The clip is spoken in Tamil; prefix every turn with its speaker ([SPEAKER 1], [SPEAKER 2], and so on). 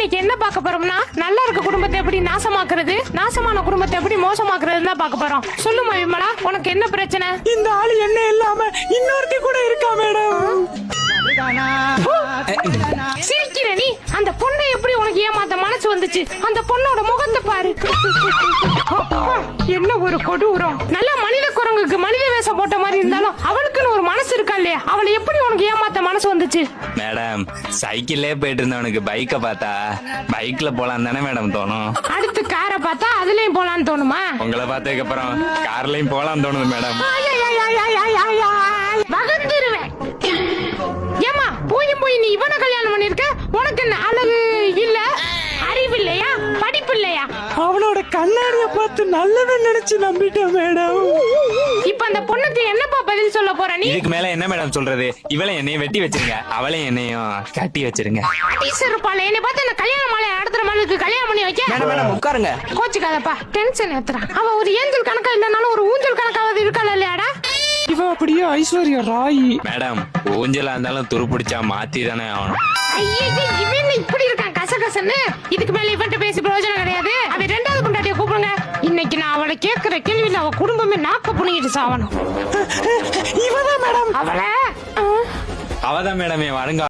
[SPEAKER 1] இன்னைக்கு என்ன பார்க்க போறோம்னா நல்லா இருக்க குடும்பத்தை எப்படி நாசமாக்குறது, நாசமான குடும்பத்தை எப்படி மோசமாக்குறதுன்னு தான் பார்க்க போறோம். சொல்லுமா விமலா, உனக்கு என்ன பிரச்சனை?
[SPEAKER 2] இந்த ஆளு என்ன இல்லாம இன்னொருத்தி கூட இருக்கா மேடம்.
[SPEAKER 1] சிரிக்கிற நீ? அந்த பொண்ணை எப்படி உனக்கு ஏமாத்த மனசு வந்துச்சு? அந்த பொண்ணோட முகத்தை பாரு. என்ன ஒரு கொடூரம். நல்ல மனித குரங்குக்கு மனித வேஷம் போட்ட மாதிரி இருந்தாலும் அவளுக்குன்னு ஒரு மனசு இருக்கா இல்லையா? அவளை எப்படி உனக்கு ஏமாத்த மனசு வந்துச்சு?
[SPEAKER 3] மேடம், சைக்கிள்லயே போயிட்டு இருந்தவனுக்கு பைக்கை பார்த்தா பைக்ல போலாம் தானே மேடம் தோணும்.
[SPEAKER 1] அடுத்து காரை பார்த்தா அதுலயும் போலான்னு தோணுமா?
[SPEAKER 3] உங்களை பார்த்ததுக்கு அப்புறம் கார்லயும் போலாம் தோணுது மேடம்.
[SPEAKER 1] வகந்துருவேன். ஏமா போய் நீ இவனை கல்யாணம் பண்ணிருக்க? உனக்கு என்ன அழகு இல்ல, அறிவு இல்லையா, படிப்பு இல்லையா?
[SPEAKER 2] அவனோட கண்ணாடிய பார்த்து நல்லவன் நினைச்சு நம்பிட்டேன் மேடம்.
[SPEAKER 1] இப்ப அந்த பொண்ணுக்கு என்னப்பா பதில் சொல்ல போற நீ?
[SPEAKER 3] இதுக்கு மேல என்ன மேடம் சொல்றது? இவளை என்னையும் வெட்டி வச்சிருங்க, அவளை என்னையும் கட்டி வச்சிருங்க.
[SPEAKER 1] அடிசருப்பால என்னை பார்த்து என்ன கல்யாணம் மாலை அடுத்த மகளுக்கு கல்யாணம் பண்ணி வைக்க?
[SPEAKER 2] மேடம் உட்காருங்க.
[SPEAKER 1] கோச்சுக்காதப்பா, டென்ஷன் ஏத்துறான். அவ ஒரு ஏஞ்சல் கணக்கா இல்லனாலும் ஒரு ஊஞ்சல் கணக்காவது இருக்கால இல்லையாடா?
[SPEAKER 2] இவ அப்படியே ஐஸ்வர்யா ராய்.
[SPEAKER 3] மேடம், ஊஞ்சலா இருந்தாலும் துரு பிடிச்சா மாத்தி தானே ஆகணும்.
[SPEAKER 1] ஐயே, இவன் இப்படி இருக்கான் கசகசன்னு. இதுக்கு மேல இவன்ட்ட பேசி பிரயோஜனம் கிடையாது. அவ ரெண்டாவது பொண்டாட்டிய கூப்பிடுங்க. இன்னைக்கு நான் அவளை கேட்கிற கேள்வியில அவ குடும்பமே நாக்க புனிக்கிட்டு சாவணும்.
[SPEAKER 2] இவதான் மேடம்.
[SPEAKER 1] அவளை
[SPEAKER 3] அவதான் மேடம் என் வருங்க